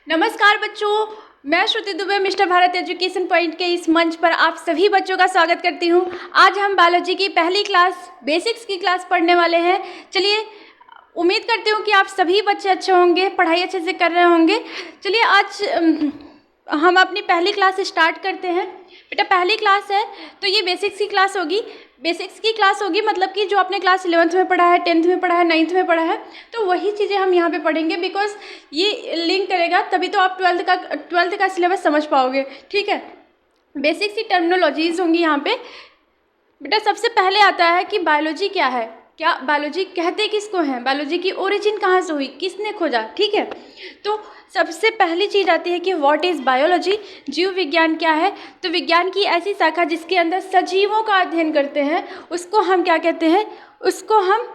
नमस्कार बच्चों, मैं Shruti Dubey mister Bharat education point के इस मंच पर आप सभी बच्चों का स्वागत करती हूं। आज हम बायोलॉजी की पहली क्लास बेसिक्स की क्लास पढ़ने वाले हैं। चलिए, उम्मीद करती हूं कि आप सभी बच्चे अच्छे होंगे, पढ़ाई अच्छे से कर रहे होंगे। चलिए आज हम अपनी पहली क्लास स्टार्ट करते हैं। बेटा पहली क्लास है तो ये बेसिक्स की क्लास होगी। बेसिक्स की क्लास होगी मतलब कि जो आपने क्लास 11th में पढ़ा है, 10th में पढ़ा है, 9th में पढ़ा है, तो वही चीज़ें हम यहाँ पे पढ़ेंगे। बिकॉज ये लिंक करेगा तभी तो आप ट्वेल्थ का सिलेबस समझ पाओगे। ठीक है, बेसिक्स की टर्मिनोलॉजीज होंगी यहाँ पे। बेटा सबसे पहले आता है कि बायोलॉजी क्या है, क्या बायोलॉजी कहते किसको हैं, बायोलॉजी की ओरिजिन कहाँ से हुई, किसने खोजा। ठीक है, तो सबसे पहली चीज़ आती है कि व्हाट इज़ बायोलॉजी, जीव विज्ञान क्या है। तो विज्ञान की ऐसी शाखा जिसके अंदर सजीवों का अध्ययन करते हैं उसको हम क्या कहते हैं, उसको हम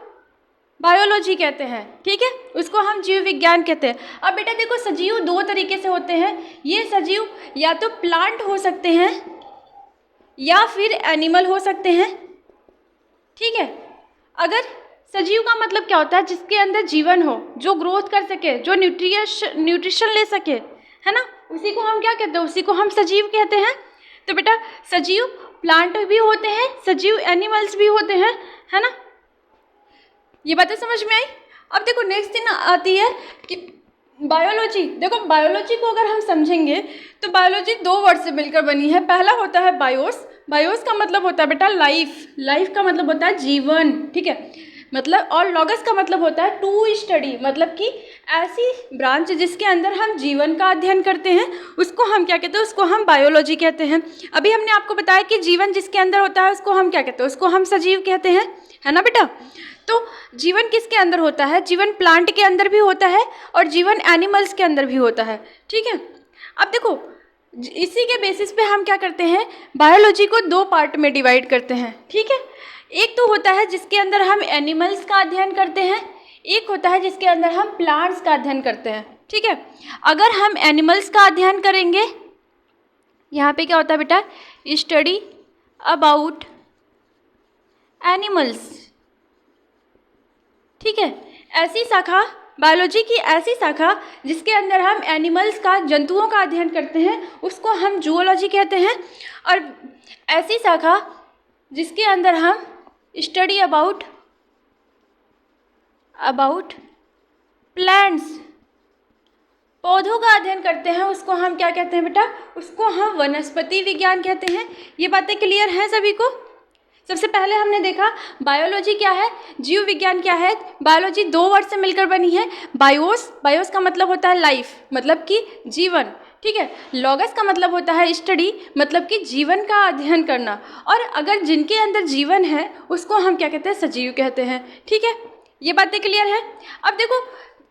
बायोलॉजी कहते हैं। ठीक है, उसको हम जीव विज्ञान कहते हैं। अब बेटा देखो, सजीव दो तरीके से होते हैं। ये सजीव या तो प्लांट हो सकते हैं या फिर एनिमल हो सकते हैं। ठीक है, अगर सजीव का मतलब क्या होता है, जिसके अंदर जीवन हो, जो ग्रोथ कर सके, जो न्यूट्रिशन ले सके, है ना, उसी को हम क्या कहते हैं, उसी को हम सजीव कहते हैं। तो बेटा सजीव प्लांट भी होते हैं, सजीव एनिमल्स भी होते हैं, है ना। ये बातें समझ में आई। अब देखो नेक्स्ट थिंग आती है कि बायोलॉजी। देखो बायोलॉजी को अगर हम समझेंगे तो बायोलॉजी दो वर्ड से मिलकर बनी है। पहला होता है बायोस। बायोस का मतलब होता है बेटा लाइफ, लाइफ का मतलब होता है जीवन। ठीक है, मतलब, और लॉगस का मतलब होता है टू स्टडी, मतलब कि ऐसी ब्रांच जिसके अंदर हम जीवन का अध्ययन करते हैं उसको हम क्या कहते हैं, उसको हम बायोलॉजी कहते हैं। अभी हमने आपको बताया कि जीवन जिसके अंदर होता है उसको हम क्या कहते हैं, उसको हम सजीव कहते हैं, है ना बेटा। तो जीवन किसके अंदर होता है, जीवन प्लांट के अंदर भी होता है और जीवन एनिमल्स के अंदर भी होता है। ठीक है, अब देखो इसी के बेसिस पे हम क्या करते हैं, बायोलॉजी को दो पार्ट में डिवाइड करते हैं। ठीक है, एक तो होता है जिसके अंदर हम एनिमल्स का अध्ययन करते हैं, एक होता है जिसके अंदर हम प्लांट्स का अध्ययन करते हैं। ठीक है, अगर हम एनिमल्स का अध्ययन करेंगे, यहाँ पे क्या होता है बेटा, स्टडी अबाउट एनिमल्स। ठीक है, ऐसी शाखा, बायोलॉजी की ऐसी शाखा जिसके अंदर हम एनिमल्स का, जंतुओं का अध्ययन करते हैं उसको हम जूलॉजी कहते हैं। और ऐसी शाखा जिसके अंदर हम स्टडी अबाउट प्लांट्स, पौधों का अध्ययन करते हैं उसको हम क्या कहते हैं बेटा, उसको हम वनस्पति विज्ञान कहते हैं। ये बातें क्लियर हैं सभी को। सबसे पहले हमने देखा बायोलॉजी क्या है, जीव विज्ञान क्या है। बायोलॉजी दो वर्ड से मिलकर बनी है। बायोस, बायोस का मतलब होता है लाइफ, मतलब कि जीवन। ठीक है, लॉगस का मतलब होता है स्टडी, मतलब कि जीवन का अध्ययन करना। और अगर जिनके अंदर जीवन है उसको हम क्या कहते हैं, सजीव कहते हैं। ठीक है, ये बातें क्लियर है। अब देखो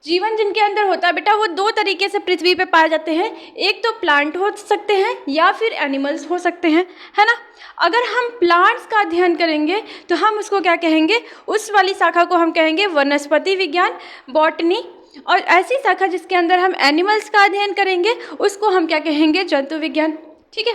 जीवन जिनके अंदर होता है बेटा वो दो तरीके से पृथ्वी पे पाए जाते हैं। एक तो प्लांट हो सकते हैं या फिर एनिमल्स हो सकते हैं, है ना। अगर हम प्लांट्स का अध्ययन करेंगे तो हम उसको क्या कहेंगे, उस वाली शाखा को हम कहेंगे वनस्पति विज्ञान, बॉटनी। और ऐसी शाखा जिसके अंदर हम एनिमल्स का अध्ययन करेंगे उसको हम क्या कहेंगे, जंतु विज्ञान। ठीक है,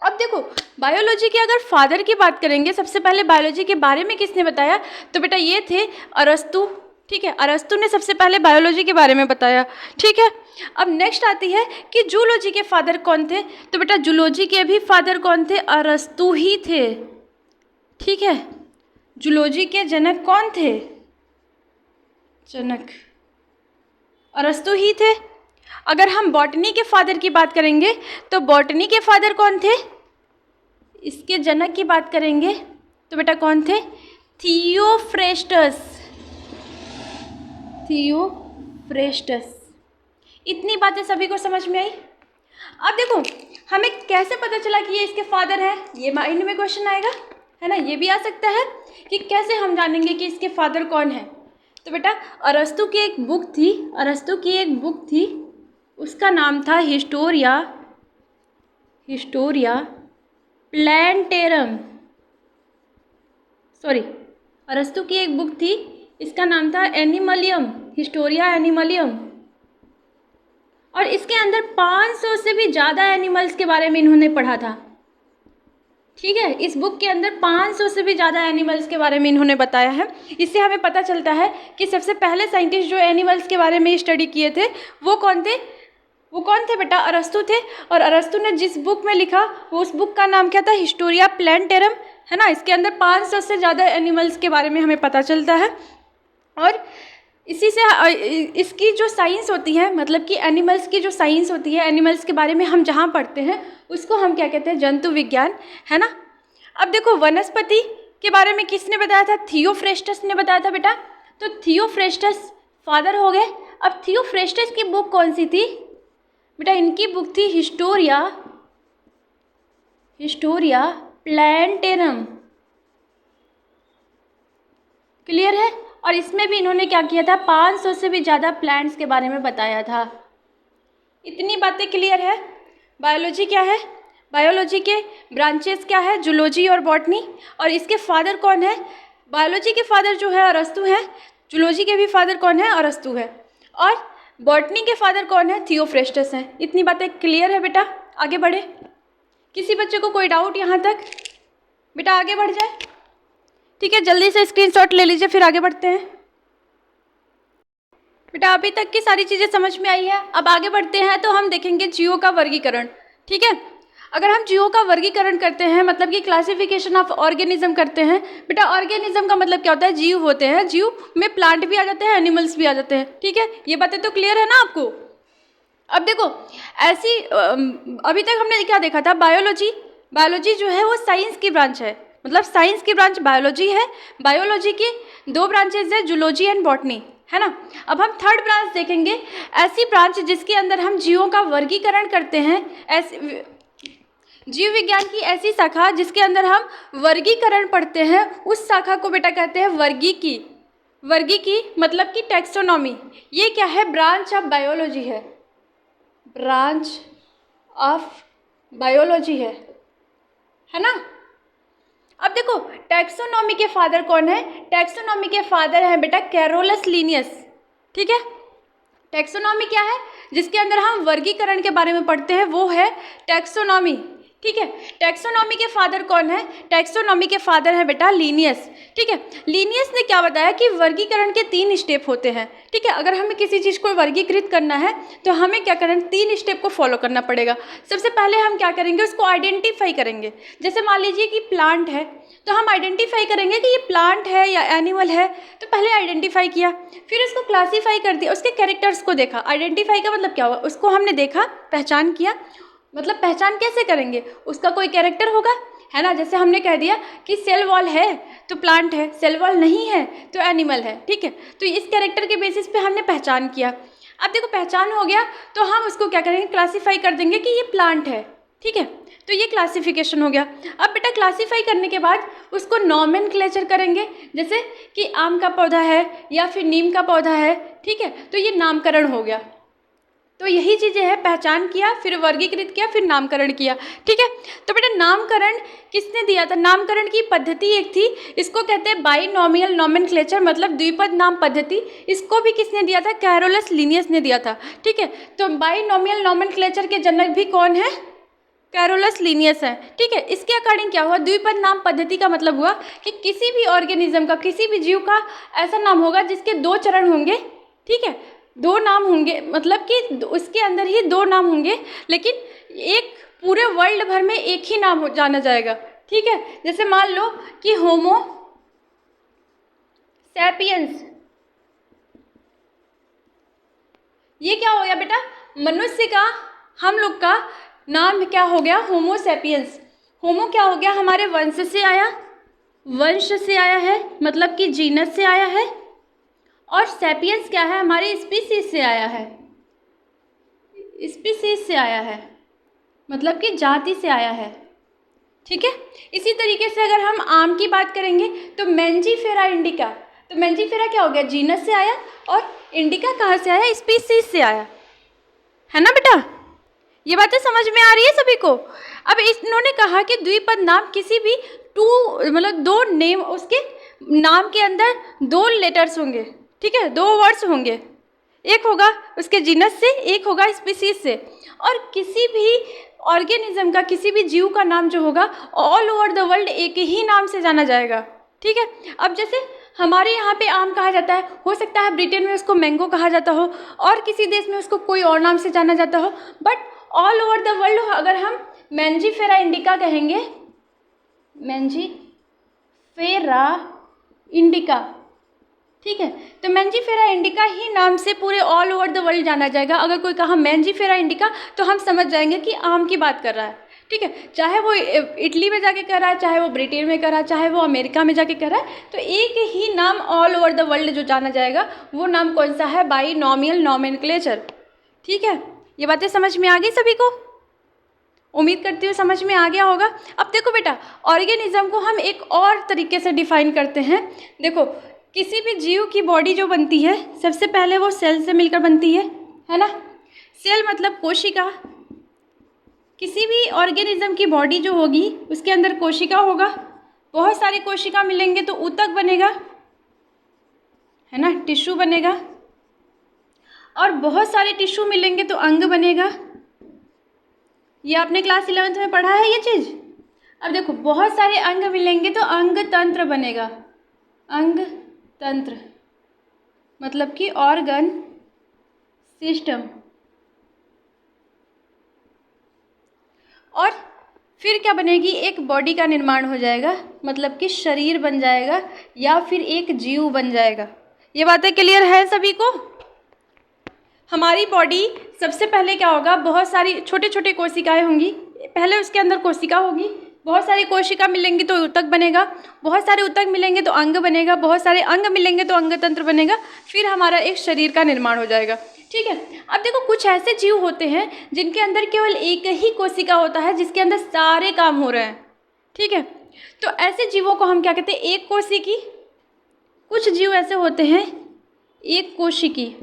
अब देखो बायोलॉजी के अगर फादर की बात करेंगे, सबसे पहले बायोलॉजी के बारे में किसने बताया, तो बेटा ये थे अरस्तु। ठीक है, अरस्तु ने सबसे पहले बायोलॉजी के बारे में बताया। ठीक है, अब नेक्स्ट आती है कि जूलॉजी के फादर कौन थे, तो बेटा जूलॉजी के भी फादर कौन थे, अरस्तु ही थे। ठीक है, जूलॉजी के जनक कौन थे, जनक अरस्तु ही थे। अगर हम बॉटनी के फादर की बात करेंगे तो बॉटनी के फादर कौन थे, इसके जनक की बात करेंगे तो बेटा कौन थे, थियोफ्रेस्टस। थियोफ्रेस्टस। इतनी बातें सभी को समझ में आई। अब देखो हमें कैसे पता चला कि ये इसके फादर हैं, ये माइंड में क्वेश्चन आएगा, है ना। ये भी आ सकता है कि कैसे हम जानेंगे कि इसके फादर कौन है। तो बेटा अरस्तु की एक बुक थी, अरस्तु की एक बुक थी, उसका नाम था हिस्टोरिया प्लांटेरम। सॉरी, अरस्तु की एक बुक थी, इसका नाम था एनिमलियम, हिस्टोरिया एनिमलियम। और इसके अंदर 500 से भी ज़्यादा एनिमल्स के बारे में इन्होंने पढ़ा था। ठीक है, इस बुक के अंदर 500 से भी ज़्यादा एनिमल्स के बारे में इन्होंने बताया है। इससे हमें पता चलता है कि सबसे पहले साइंटिस्ट जो एनिमल्स के बारे में स्टडी किए थे वो कौन थे, वो कौन थे बेटा? अरस्तु थे। और अरस्तु ने जिस बुक में लिखा वो उस बुक का नाम क्या था? हिस्टोरिया प्लांटेरम, है ना। इसके अंदर 500 से ज़्यादा एनिमल्स के बारे में हमें पता चलता है। और इसी से इसकी जो साइंस होती है, मतलब कि एनिमल्स की जो साइंस होती है, एनिमल्स के बारे में हम जहाँ पढ़ते हैं उसको हम क्या कहते हैं? जंतु विज्ञान, है ना। अब देखो वनस्पति के बारे में किसने बताया था? थियोफ्रेस्टस ने बताया था बेटा। तो थियोफ्रेस्टस फादर हो गए। अब थियोफ्रेस्टस की बुक कौन सी थी बेटा? इनकी बुक थी हिस्टोरिया प्लांटेरम। क्लियर है? और इसमें भी इन्होंने क्या किया था? 500 से भी ज़्यादा प्लांट्स के बारे में बताया था। इतनी बातें क्लियर है? बायोलॉजी क्या है? बायोलॉजी के ब्रांचेस क्या है? जूलॉजी और बॉटनी। और इसके फादर कौन है? बायोलॉजी के फादर जो है अरस्तु है। जूलॉजी के भी फादर कौन है? अरस्तु है। और बॉटनी के फादर कौन है? थियोफ्रेस्टस हैं। इतनी बातें क्लियर है बेटा? आगे बढ़े। किसी बच्चे को कोई डाउट यहाँ तक? बेटा आगे बढ़ जाए। ठीक है, जल्दी से स्क्रीनशॉट ले लीजिए, फिर आगे बढ़ते हैं। बेटा अभी तक की सारी चीज़ें समझ में आई है। अब आगे बढ़ते हैं तो हम देखेंगे जीवों का वर्गीकरण। ठीक है, अगर हम जीवों का वर्गीकरण करते हैं, मतलब कि क्लासिफिकेशन ऑफ ऑर्गेनिज्म करते हैं। बेटा ऑर्गेनिज्म का मतलब क्या होता है? जीव होते हैं। जीव में प्लांट भी आ जाते हैं, एनिमल्स भी आ जाते हैं। ठीक है, ये बातें तो क्लियर है ना आपको? अब देखो ऐसी अभी तक हमने क्या देखा था? बायोलॉजी जो है वो साइंस की ब्रांच है, मतलब साइंस की ब्रांच बायोलॉजी है। बायोलॉजी की 2 ब्रांचेज है, जूलॉजी एंड बॉटनी, है ना। अब हम थर्ड ब्रांच देखेंगे, ऐसी ब्रांच जिसके अंदर हम जीवों का वर्गीकरण करते हैं। ऐसी जीव विज्ञान की ऐसी शाखा जिसके अंदर हम वर्गीकरण पढ़ते हैं, उस शाखा को बेटा कहते हैं वर्गीकी मतलब कि टैक्सोनॉमी। ये क्या है? ब्रांच ऑफ बायोलॉजी है, ब्रांच ऑफ बायोलॉजी है ना। अब देखो टैक्सोनॉमी के फादर कौन है? टैक्सोनॉमी के फादर हैं बेटा कैरोलस लीनियस। ठीक है, टैक्सोनॉमी क्या है? जिसके अंदर हम वर्गीकरण के बारे में पढ़ते हैं, वो है टैक्सोनॉमी। ठीक है, टैक्सोनॉमी के फादर कौन है? टैक्सोनॉमी के फादर है बेटा लीनियस। ठीक है, लीनियस ने क्या बताया कि वर्गीकरण के 3 स्टेप होते हैं। ठीक है, अगर हमें किसी चीज़ को वर्गीकृत करना है तो हमें क्या करना है? 3 स्टेप को फॉलो करना पड़ेगा। सबसे पहले हम क्या करेंगे? उसको आइडेंटिफाई करेंगे। जैसे मान लीजिए कि प्लांट है, तो हम आइडेंटिफाई करेंगे कि ये प्लांट है या एनिमल है। तो पहले आइडेंटिफाई किया, फिर उसको क्लासीफाई कर दिया, उसके कैरेक्टर्स को देखा। आइडेंटिफाई का मतलब क्या हुआ? उसको हमने देखा, पहचान किया। मतलब पहचान कैसे करेंगे? उसका कोई कैरेक्टर होगा, है ना। जैसे हमने कह दिया कि सेल वॉल है तो प्लांट है, सेल वॉल नहीं है तो एनिमल है। ठीक है, तो इस कैरेक्टर के बेसिस पे हमने पहचान किया। अब देखो पहचान हो गया तो हम उसको क्या करेंगे? क्लासीफाई कर देंगे कि ये प्लांट है। ठीक है, तो ये क्लासिफिकेशन हो गया। अब बेटा क्लासीफाई करने के बाद उसको नॉमेनक्लेचर करेंगे। जैसे कि आम का पौधा है या फिर नीम का पौधा है। ठीक है, तो ये नामकरण हो गया। तो यही चीज़ें हैं, पहचान किया, फिर वर्गीकृत किया, फिर नामकरण किया। ठीक है, तो बेटा नामकरण किसने दिया था? नामकरण की पद्धति एक थी, इसको कहते हैं बाइनोमियल नॉमेनक्लेचर, मतलब द्विपद नाम पद्धति। इसको भी किसने दिया था? कैरोलस लीनियस ने दिया था। ठीक है, तो बाइनोमियल नॉमेनक्लेचर के जनक भी कौन है? कैरोलस लीनियस है। ठीक है, इसके अकॉर्डिंग क्या हुआ? द्विपद नाम पद्धति का मतलब हुआ कि किसी भी ऑर्गेनिज्म का, किसी भी जीव का ऐसा नाम होगा जिसके 2 चरण होंगे। ठीक है, 2 नाम होंगे, मतलब कि उसके अंदर ही 2 नाम होंगे, लेकिन एक पूरे वर्ल्ड भर में एक ही नाम जाना जाएगा। ठीक है, जैसे मान लो कि होमो सैपियंस, ये क्या हो गया बेटा? मनुष्य का, हम लोग का नाम क्या हो गया? Homo sapiens. होमो क्या हो गया? हमारे वंश से आया है, मतलब कि जीनस से आया है। और सैपियंस क्या है? हमारे स्पीसीज से आया है, मतलब कि जाति से आया है। ठीक है, इसी तरीके से अगर हम आम की बात करेंगे तो मैंजीफेरा इंडिका, तो मैंजीफेरा क्या हो गया? जीनस से आया, और इंडिका कहाँ से आया? स्पीसीज से आया, है ना बेटा। ये बातें समझ में आ रही है सभी को? अब इन्होंने कहा कि द्विपद नाम किसी भी 2 नेम, उसके नाम के अंदर 2 लेटर्स होंगे। ठीक है, 2 वर्ड्स होंगे, एक होगा उसके जीनस से, एक होगा स्पीसीज से। और किसी भी ऑर्गेनिज्म का, किसी भी जीव का नाम जो होगा ऑल ओवर द वर्ल्ड एक ही नाम से जाना जाएगा। ठीक है, अब जैसे हमारे यहाँ पे आम कहा जाता है, हो सकता है ब्रिटेन में उसको मैंगो कहा जाता हो और किसी देश में उसको कोई और नाम से जाना जाता हो, but all over the world अगर हम मैंजीफेरा इंडिका कहेंगे, मैंजीफेरा इंडिका, ठीक है, तो मैंजीफेरा इंडिका ही नाम से पूरे ऑल ओवर द वर्ल्ड जाना जाएगा। अगर कोई कहा मैंजीफेरा इंडिका तो हम समझ जाएंगे कि आम की बात कर रहा है, ठीक है, चाहे वो इटली में जाके कर रहा है, चाहे वो ब्रिटेन में कर रहा है, चाहे वो अमेरिका में जाके कर रहा है, तो एक ही नाम ऑल ओवर द वर्ल्ड जो जाना जाएगा वो नाम कौन सा है, बाइनॉमियल नॉमेनक्लेचर। ठीक है, ये बातें समझ में आ गई सभी को? उम्मीद करती हूँ समझ में आ गया होगा। अब देखो बेटा, ऑर्गेनिज्म को हम एक और तरीके से डिफाइन करते हैं। देखो, किसी भी जीव की बॉडी जो बनती है सबसे पहले वो सेल से मिलकर बनती है ना। सेल मतलब कोशिका। किसी भी ऑर्गेनिज्म की बॉडी जो होगी उसके अंदर कोशिका होगा, बहुत सारी कोशिका मिलेंगे तो ऊतक बनेगा, है ना, टिश्यू बनेगा, और बहुत सारे टिश्यू मिलेंगे तो अंग बनेगा। ये आपने क्लास 11th में पढ़ा है ये चीज़। अब देखो, बहुत सारे अंग मिलेंगे तो अंग तंत्र बनेगा। अंग तंत्र मतलब कि ऑर्गन सिस्टम। और फिर क्या बनेगी, एक बॉडी का निर्माण हो जाएगा, मतलब कि शरीर बन जाएगा या फिर एक जीव बन जाएगा। ये बातें क्लियर है सभी को? हमारी बॉडी सबसे पहले क्या होगा, बहुत सारी छोटे छोटे कोशिकाएं होंगी, पहले उसके अंदर कोशिका होगी, बहुत सारी कोशिका मिलेंगी तो ऊतक बनेगा, बहुत सारे ऊतक मिलेंगे तो अंग बनेगा, बहुत सारे अंग मिलेंगे तो अंग तंत्र बनेगा, फिर हमारा एक शरीर का निर्माण हो जाएगा। ठीक है, अब देखो, कुछ ऐसे जीव होते हैं जिनके अंदर केवल एक ही कोशिका होता है जिसके अंदर सारे काम हो रहे हैं। ठीक है, तो ऐसे जीवों को हम क्या कहते हैं, एक कोशिकी। कुछ जीव ऐसे होते हैं एक कोशिकी।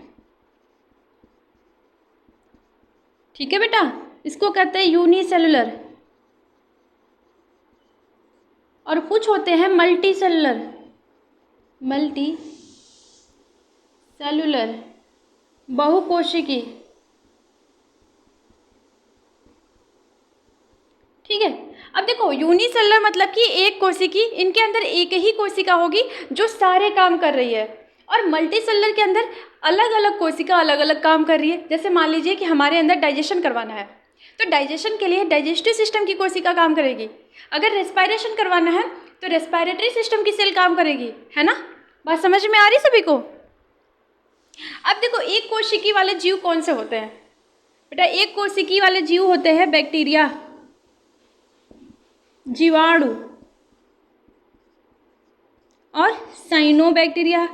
ठीक है बेटा, इसको कहते हैं यूनिसेलुलर। और कुछ होते हैं मल्टी सेलुलर। मल्टी सेलुलर, बहुकोशिकी। ठीक है, अब देखो, यूनिसेलुलर मतलब कि एक कोशिकी, इनके अंदर एक ही कोशिका होगी जो सारे काम कर रही है, और मल्टी सेलुलर के अंदर अलग अलग कोशिका अलग अलग काम कर रही है। जैसे मान लीजिए कि हमारे अंदर डाइजेशन करवाना है, तो डाइजेशन के लिए डाइजेस्टिव सिस्टम की कोशिका काम करेगी। अगर रेस्पिरेशन करवाना है तो रेस्पिरेटरी सिस्टम की सेल काम करेगी, है ना। बात समझ में आ रही सभी को? अब देखो, एक कोशिकी वाले जीव कौन से होते हैं बेटा? एक कोशिकी वाले जीव होते हैं बैक्टीरिया, जीवाणु और साइनोबैक्टीरिया।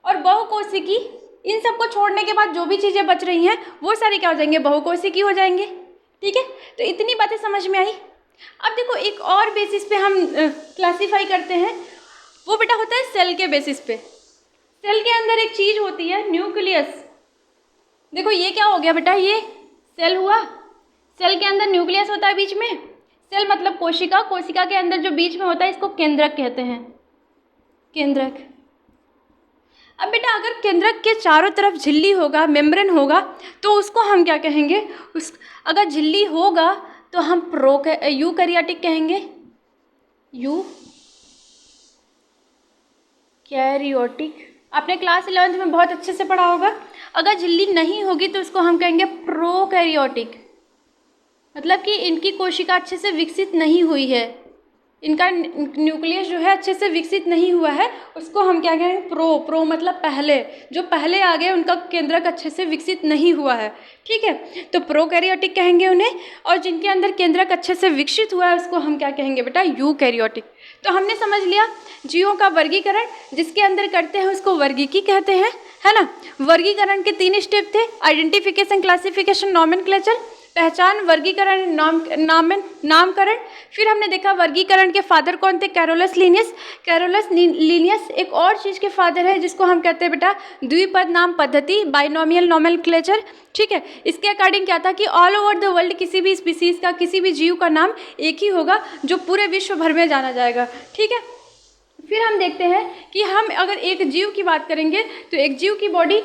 और बहुकोशिकी, इन सबको छोड़ने के बाद जो भी चीज़ें बच रही हैं वो सारी क्या हो जाएंगे, बहुकोशिकी हो जाएंगे। ठीक है, तो इतनी बातें समझ में आई। अब देखो, एक और बेसिस पे हम क्लासीफाई करते हैं, वो बेटा होता है सेल के बेसिस पे। सेल के अंदर एक चीज़ होती है न्यूक्लियस। देखो, ये क्या हो गया बेटा, ये सेल हुआ, सेल के अंदर न्यूक्लियस होता है बीच में। सेल मतलब कोशिका, कोशिका के अंदर जो बीच में होता है इसको केंद्रक कहते हैं, केंद्रक। अब बेटा, अगर केंद्रक के चारों तरफ झिल्ली होगा, मेम्ब्रेन होगा, तो उसको हम क्या कहेंगे? अगर झिल्ली होगा तो हम यूकैरियोटिक कहेंगे, यूकैरियोटिक। आपने क्लास 11th में बहुत अच्छे से पढ़ा होगा। अगर झिल्ली नहीं होगी तो उसको हम कहेंगे प्रोकैरियोटिक, मतलब कि इनकी कोशिका अच्छे से विकसित नहीं हुई है, इनका न्यूक्लियस जो है अच्छे से विकसित नहीं हुआ है, उसको हम क्या कहेंगे? प्रो मतलब पहले, जो पहले आ गए उनका केंद्रक अच्छे से विकसित नहीं हुआ है। ठीक है, तो प्रोकैरियोटिक कहेंगे उन्हें, और जिनके अंदर केंद्रक अच्छे से विकसित हुआ है उसको हम क्या कहेंगे बेटा? यूकैरियोटिक। तो हमने समझ लिया जीवों का वर्गीकरण, जिसके अंदर करते हैं उसको वर्गीकी कहते हैं, है ना। वर्गीकरण के 3 स्टेप थे, आइडेंटिफिकेशन, क्लासिफिकेशन, नॉमेनक्लेचर। पहचान, वर्गीकरण, नामकरण। फिर हमने देखा वर्गीकरण के फादर कौन थे? Carolus Linnaeus. कैरोलस लीनियस एक और चीज़ के फादर है जिसको हम कहते हैं बेटा द्विपद नाम पद्धति, बाइनोमियल नॉमेनक्लेचर। ठीक है, इसके अकॉर्डिंग क्या था कि ऑल ओवर द वर्ल्ड किसी भी स्पीसीज़ का, किसी भी जीव का नाम एक ही होगा जो पूरे विश्व भर में जाना जाएगा। ठीक है, फिर हम देखते हैं कि हम अगर एक जीव की बात करेंगे तो एक जीव की बॉडी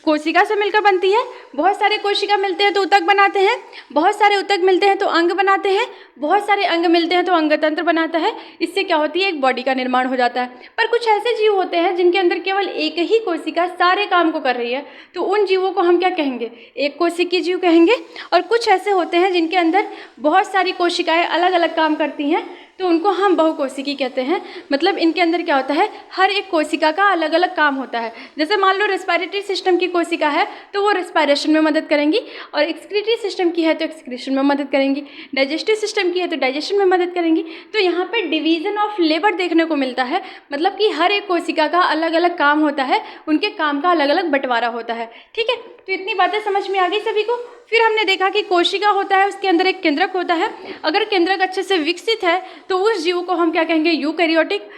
कोशिका से मिलकर बनती है। बहुत सारे कोशिका मिलते हैं तो ऊतक बनाते हैं, बहुत सारे ऊतक मिलते हैं तो अंग बनाते हैं, बहुत सारे अंग मिलते हैं तो अंगतंत्र बनाता है। इससे क्या होती है, एक बॉडी का निर्माण हो जाता है। पर कुछ ऐसे जीव होते हैं जिनके अंदर केवल एक ही कोशिका सारे काम को कर रही है, तो उन जीवों को हम क्या कहेंगे, एक कोशिकीय जीव कहेंगे। और कुछ ऐसे होते हैं जिनके अंदर बहुत सारी कोशिकाएं अलग अलग काम करती हैं, तो उनको हम बहुकोशिकी कहते हैं। मतलब इनके अंदर क्या होता है, हर एक कोशिका का अलग अलग काम होता है। जैसे मान लो रेस्पिरेटरी सिस्टम की कोशिका है तो वो रेस्पिरेशन में मदद करेंगी, और एक्सक्रीटरी सिस्टम की है तो एक्सक्रीशन में मदद करेंगी, डाइजेस्टिव सिस्टम की है तो डाइजेशन में मदद करेंगी। तो यहाँ पे डिवीज़न ऑफ लेबर देखने को मिलता है, मतलब कि हर एक कोशिका का अलग अलग काम होता है, उनके काम का अलग अलग बंटवारा होता है। ठीक है, तो इतनी बातें समझ में आ गई सभी को। फिर हमने देखा कि कोशिका होता है, उसके अंदर एक केंद्रक होता है। अगर केंद्रक अच्छे से विकसित है तो उस जीव को हम क्या कहेंगे, यूकैरियोटिक।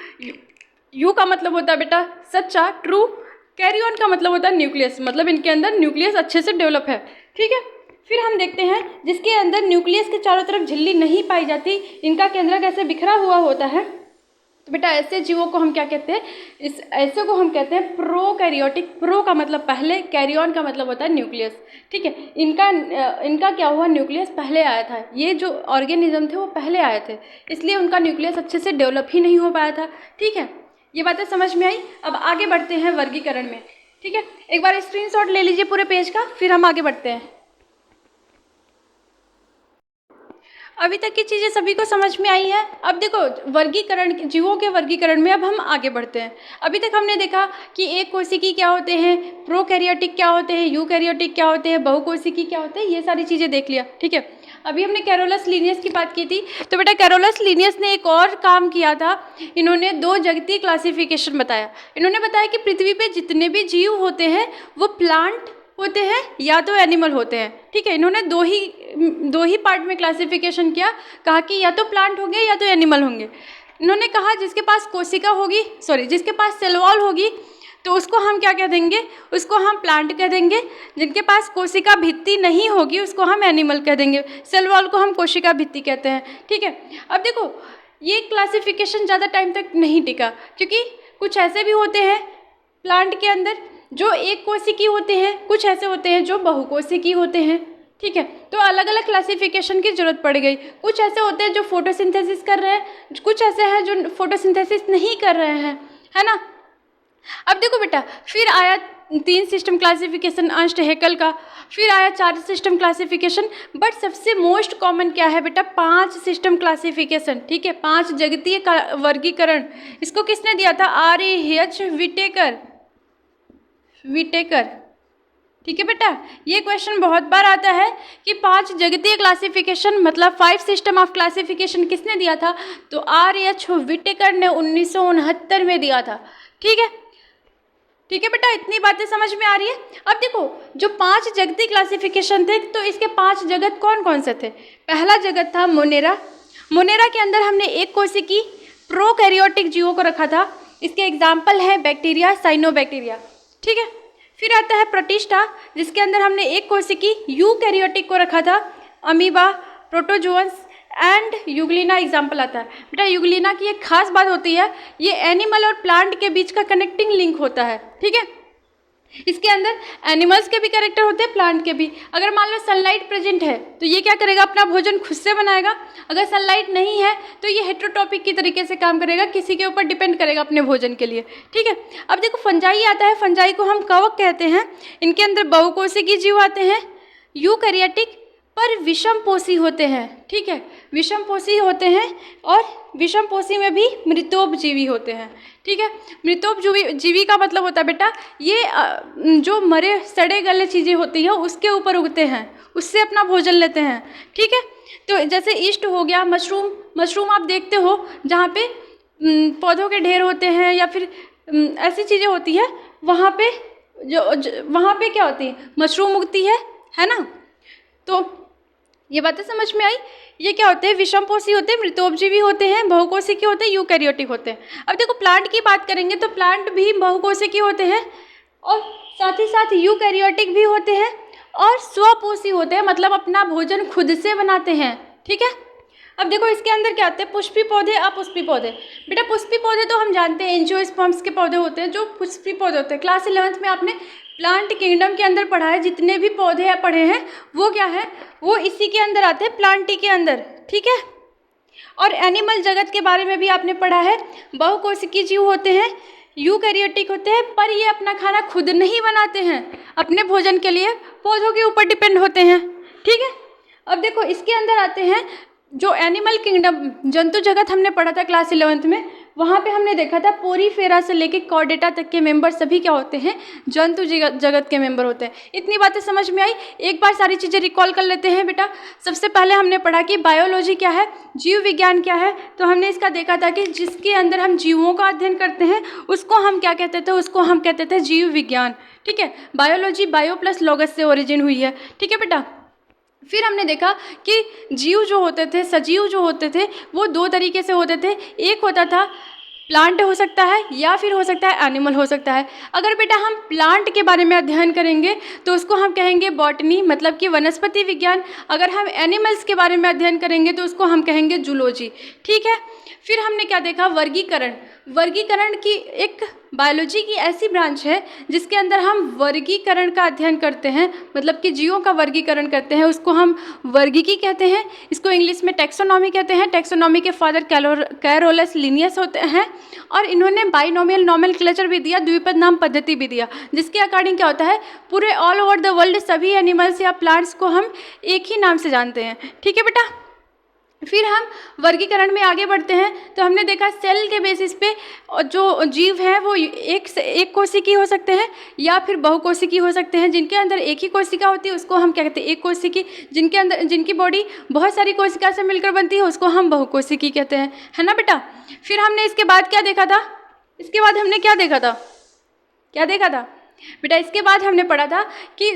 यू का मतलब होता है बेटा सच्चा, ट्रू। कैरियन का मतलब होता है न्यूक्लियस, मतलब इनके अंदर न्यूक्लियस अच्छे से डेवलप है। ठीक है, फिर हम देखते हैं जिसके अंदर न्यूक्लियस के चारों तरफ झिल्ली नहीं पाई जाती, इनका केंद्रक ऐसे बिखरा हुआ होता है, तो बेटा ऐसे जीवों को हम क्या कहते हैं, इस ऐसे को हम कहते हैं प्रोकैरियोटिक। प्रो का मतलब पहले, कैरियन का मतलब होता है न्यूक्लियस। ठीक है, इनका क्या हुआ, न्यूक्लियस पहले आया था। ये जो ऑर्गेनिज्म थे वो पहले आए थे, इसलिए उनका न्यूक्लियस अच्छे से डेवलप ही नहीं हो पाया था। ठीक है, ये बातें समझ में आई। अब आगे बढ़ते हैं वर्गीकरण में। ठीक है, एक बार स्क्रीनशॉट ले लीजिए पूरे पेज का, फिर हम आगे बढ़ते हैं। अभी तक की चीज़ें सभी को समझ में आई है। अब देखो वर्गीकरण, जीवों के वर्गीकरण में अब हम आगे बढ़ते हैं। अभी तक हमने देखा कि एक कोशिकी क्या होते हैं, प्रोकैरियोटिक क्या होते हैं, यूकैरियोटिक क्या होते हैं, बहुकोशिकी क्या होते हैं, ये सारी चीज़ें देख लिया। ठीक है, अभी हमने कैरोलस लीनियस की बात की थी, तो बेटा कैरोलस लीनियस ने एक और काम किया था। इन्होंने दो जगतीय क्लासिफिकेशन बताया। इन्होंने बताया कि पृथ्वी पे जितने भी जीव होते हैं वो प्लांट होते हैं या तो एनिमल होते हैं। ठीक है, इन्होंने दो ही पार्ट में क्लासिफिकेशन किया, कहा कि या तो प्लांट होंगे या तो एनिमल होंगे। इन्होंने कहा जिसके पास कोशिका होगी, जिसके पास सेल वॉल होगी तो उसको हम क्या कह देंगे, उसको हम प्लांट कह देंगे। जिनके पास कोशिका भित्ति नहीं होगी उसको हम एनिमल कह देंगे। सेल वॉल को हम कोशिका भित्ति कहते हैं। ठीक है, अब देखो ये क्लासिफिकेशन ज़्यादा टाइम तक नहीं टिका, क्योंकि कुछ ऐसे भी होते हैं प्लांट के अंदर जो एक कोशिकी होते हैं, कुछ ऐसे होते हैं जो बहुकोशिकी होते हैं। ठीक है, तो अलग अलग क्लासिफिकेशन की जरूरत पड़ गई। कुछ ऐसे होते हैं जो फोटोसिंथेसिस कर रहे हैं, कुछ ऐसे हैं जो फोटोसिंथेसिस नहीं कर रहे हैं, है ना। अब देखो बेटा, फिर आया 3 सिस्टम क्लासिफिकेशन अंश हैकल का, फिर आया 4 सिस्टम क्लासिफिकेशन, बट सबसे मोस्ट कॉमन क्या है बेटा, 5 सिस्टम क्लासिफिकेशन। ठीक है, 5 जगतीय वर्गीकरण। इसको किसने दिया था, R.A.H. विटेकर। ठीक है बेटा, ये क्वेश्चन बहुत बार आता है कि 5 जगतीय क्लासिफिकेशन मतलब 5 सिस्टम ऑफ क्लासिफिकेशन किसने दिया था, तो R.A.H. विटेकर ने 1969 में दिया था। ठीक है, ठीक है बेटा, इतनी बातें समझ में आ रही है। अब देखो जो 5 जगतीय क्लासिफिकेशन थे तो इसके 5 जगत कौन कौन से थे। पहला जगत था मोनेरा। मोनेरा के अंदर हमने एक कोशिकी प्रोकैरियोटिक जीवों को रखा था। इसके एग्जाम्पल है बैक्टीरिया, साइनोबैक्टीरिया। ठीक है, फिर आता है प्रोटिस्टा, जिसके अंदर हमने एक कोशिकी यूकैरियोटिक को रखा था। Amoeba, protozoans and Euglena example आता है। बेटा यूग्लिना की एक खास बात होती है, ये एनिमल और प्लांट के बीच का कनेक्टिंग लिंक होता है। ठीक है, इसके अंदर एनिमल्स के भी कैरेक्टर होते हैं, प्लांट के भी। अगर मान लो सनलाइट प्रेजेंट है तो ये क्या करेगा, अपना भोजन खुद से बनाएगा। अगर सनलाइट नहीं है तो ये हेट्रोटॉपिक की तरीके से काम करेगा, किसी के ऊपर डिपेंड करेगा अपने भोजन के लिए। ठीक है, अब देखो फंजाई आता है। फंजाई को हम कवक कहते हैं। इनके अंदर बहुकोशिकीय जीव आते हैं, यूकैरियोटिक पर विषमपोषी होते हैं। ठीक है, विषमपोषी होते हैं और विषमपोषी में भी मृतोपजीवी होते हैं। ठीक है, मृतोपजीवी का मतलब होता है बेटा ये जो मरे सड़े गले चीज़ें होती हैं उसके ऊपर उगते हैं, उससे अपना भोजन लेते हैं। ठीक है, तो जैसे ईस्ट हो गया, मशरूम आप देखते हो जहाँ पे पौधों के ढेर होते हैं या फिर ऐसी चीज़ें होती है, वहाँ पे वहाँ पे क्या होती है, मशरूम उगती है ना। तो ये बातें समझ में आई। ये क्या होते हैं, विषमपोषी होते हैं, मृतोपजीवी होते हैं, बहुकोशिकीय होते हैं, यूकैरियोटिक होते हैं। अब देखो प्लांट की बात करेंगे तो प्लांट भी बहुकोशिकीय होते हैं और साथ ही साथ यूकैरियोटिक भी होते हैं और स्वपोषी होते हैं, मतलब अपना भोजन खुद से बनाते हैं। ठीक है, अब देखो इसके अंदर क्या आते हैं, पुष्पी पौधे, अपुष्पी पौधे। बेटा पुष्पी पौधे तो हम जानते हैं एंजियोस्पर्म्स के पौधे होते हैं, जो पुष्पी पौधे होते हैं। क्लास 11th में आपने प्लांट किंगडम के अंदर पढ़ा है, जितने भी पौधे पढ़े हैं वो क्या है, वो इसी के अंदर आते हैं, प्लांटी के अंदर, ठीक है। और एनिमल जगत के बारे में भी आपने पढ़ा है, बहुकोशिकीय जीव होते हैं, यूकैरियोटिक होते हैं, पर ये अपना खाना खुद नहीं बनाते हैं, अपने भोजन के लिए पौधों के ऊपर डिपेंड होते हैं, ठीक है। अब देखो इसके अंदर आते हैं जो एनिमल किंगडम, जंतु जगत हमने पढ़ा था क्लास 11th में, वहाँ पे हमने देखा था पोरीफेरा से लेके कॉर्डेटा तक के मेंबर सभी क्या होते हैं, जंतु जगत के मेंबर होते हैं। इतनी बातें समझ में आई, एक बार सारी चीज़ें रिकॉल कर लेते हैं बेटा। सबसे पहले हमने पढ़ा कि बायोलॉजी क्या है, जीव विज्ञान क्या है, तो हमने इसका देखा था कि जिसके अंदर हम जीवों का अध्ययन करते हैं उसको हम क्या कहते थे, उसको हम कहते थे जीव विज्ञान, ठीक है। बायोलॉजी बायो प्लस लॉगस से ओरिजिन हुई है, ठीक है बेटा। फिर हमने देखा कि जीव जो होते थे, सजीव जो होते थे, वो दो तरीके से होते थे। एक होता था प्लांट हो सकता है या फिर हो सकता है एनिमल हो सकता है। अगर बेटा हम प्लांट के बारे में अध्ययन करेंगे तो उसको हम कहेंगे बॉटनी, मतलब कि वनस्पति विज्ञान। अगर हम एनिमल्स के बारे में अध्ययन करेंगे तो उसको हम कहेंगे जूलॉजी, ठीक है। फिर हमने क्या देखा, वर्गीकरण। वर्गीकरण की एक बायोलॉजी की ऐसी ब्रांच है जिसके अंदर हम वर्गीकरण का अध्ययन करते हैं, मतलब कि जीवों का वर्गीकरण करते हैं, उसको हम वर्गीकी कहते हैं। इसको इंग्लिश में टैक्सोनॉमी कहते हैं। टैक्सोनॉमी के फादर कैरोलस लिनियस होते हैं और इन्होंने बाइनोमियल नोमेनक्लेचर भी दिया, द्विपद नाम पद्धति भी दिया, जिसके अकॉर्डिंग क्या होता है, पूरे ऑल ओवर द वर्ल्ड सभी एनिमल्स या प्लांट्स को हम एक ही नाम से जानते हैं, ठीक है बेटा। फिर हम वर्गीकरण में आगे बढ़ते हैं तो हमने देखा सेल के बेसिस पे जो जीव हैं वो एक कोशिकी हो सकते हैं या फिर बहुकोशिकी हो सकते हैं। जिनके अंदर एक ही कोशिका होती है उसको हम क्या कहते हैं, एक कोशिकी। जिनकी बॉडी बहुत सारी कोशिका से मिलकर बनती है उसको हम बहुकोशिकी कहते हैं, है ना बेटा। फिर हमने इसके बाद क्या देखा था, इसके बाद हमने क्या देखा था बेटा, इसके बाद हमने पढ़ा था कि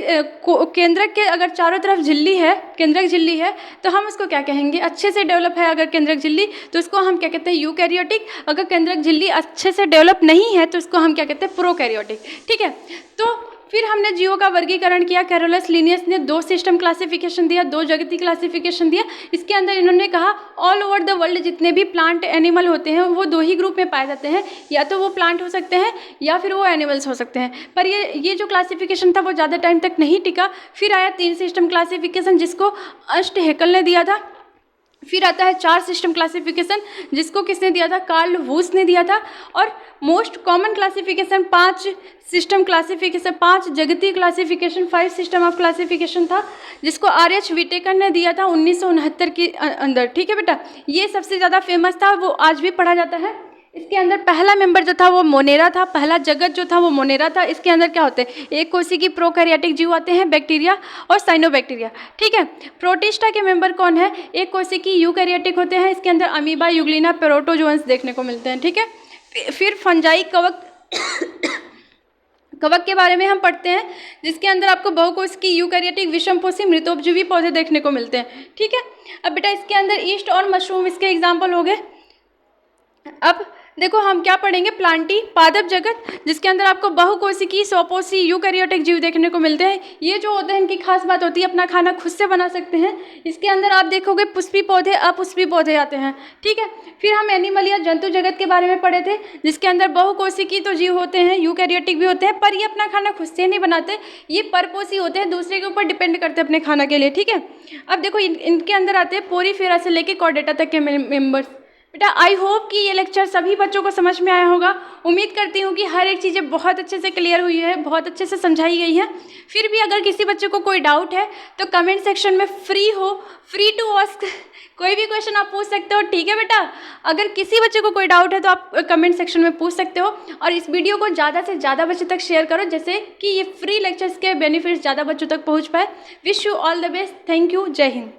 केंद्रक के अगर चारों तरफ झिल्ली है, केंद्रक झिल्ली है, तो हम उसको क्या कहेंगे, अच्छे से डेवलप है अगर केंद्रक झिल्ली तो उसको हम क्या कहते हैं, यूकैरियोटिक। अगर केंद्रक झिल्ली अच्छे से डेवलप नहीं है तो उसको हम क्या कहते हैं, प्रोकैरियोटिक, ठीक है। तो फिर हमने जीवों का वर्गीकरण किया। कैरोलस लिनियस ने 2 सिस्टम क्लासिफिकेशन दिया, 2 जगती क्लासिफिकेशन दिया। इसके अंदर इन्होंने कहा ऑल ओवर द वर्ल्ड जितने भी प्लांट एनिमल होते हैं वो 2 ही ग्रुप में पाए जाते हैं, या तो वो प्लांट हो सकते हैं या फिर वो एनिमल्स हो सकते हैं। पर ये जो क्लासिफिकेशन था वो ज़्यादा टाइम तक नहीं टिका। फिर आया 3 सिस्टम क्लासिफिकेशन जिसको अर्स्ट हैकेल ने दिया था। फिर आता है 4 सिस्टम क्लासिफिकेशन जिसको किसने दिया था, कार्ल वूस ने दिया था। और most common classification 5 system classification, 5 जगतीय क्लासिफिकेशन, 5 सिस्टम ऑफ क्लासिफिकेशन था जिसको आर.एच. विटेकर ने दिया था 1969 के अंदर, ठीक है बेटा। ये सबसे ज़्यादा फेमस था, वो आज भी पढ़ा जाता है। इसके अंदर पहला मेंबर जो था वो मोनेरा था, पहला जगत जो था वो मोनेरा था। इसके अंदर क्या होते हैं, एक कोशिकीय प्रोकैरियोटिक जीव आते हैं, बैक्टीरिया और साइनोबैक्टीरिया, ठीक है। प्रोटिस्टा के मेंबर कौन है, एक कोशिकीय यूकैरियोटिक होते हैं। इसके अंदर अमीबा, यूग्लिना, प्रोटोजोअन्स देखने को मिलते हैं, ठीक है। फिर फंजाई कवक के बारे में हम पढ़ते हैं जिसके अंदर आपको बहुकोशिकीय यूकैरियोटिक विषमपोषी मृतोपजीवी पौधे देखने को मिलते हैं, ठीक है। अब बेटा इसके अंदर ईस्ट और मशरूम इसके एग्जाम्पल हो गए। अब देखो हम क्या पढ़ेंगे, प्लांटी पादप जगत जिसके अंदर आपको बहुकोशिकीय स्वपोषी यूकैरियोटिक जीव देखने को मिलते हैं। ये जो होते हैं इनकी खास बात होती है अपना खाना खुद से बना सकते हैं। इसके अंदर आप देखोगे पुष्पी पौधे, अपुष्पी पौधे आते हैं, ठीक है। फिर हम एनिमल या जंतु जगत के बारे में पढ़े थे जिसके अंदर बहुकोशिकीय तो जीव होते हैं, यूकैरियोटिक भी होते हैं, पर ये अपना खाना खुद से नहीं बनाते, ये परपोषी होते हैं, दूसरे के ऊपर डिपेंड करते हैं अपने खाना के लिए, ठीक है। अब देखो इनके अंदर आते हैं पोरीफेरा से लेके कॉर्डेटा तक के मेंबर्स। बेटा आई होप कि ये लेक्चर सभी बच्चों को समझ में आया होगा। उम्मीद करती हूँ कि हर एक चीज़ें बहुत अच्छे से क्लियर हुई है, बहुत अच्छे से समझाई गई है। फिर भी अगर किसी बच्चे को कोई डाउट है तो कमेंट सेक्शन में फ्री टू आस्क, कोई भी क्वेश्चन आप पूछ सकते हो, ठीक है बेटा। अगर किसी बच्चे को कोई डाउट है तो आप कमेंट सेक्शन में पूछ सकते हो। और इस वीडियो को ज़्यादा से ज़्यादा बच्चों तक शेयर करो जिससे कि ये फ्री लेक्चर्स के बेनिफिट्स ज़्यादा बच्चों तक पहुँच पाए। Wish you all the best, thank you, जय हिंद।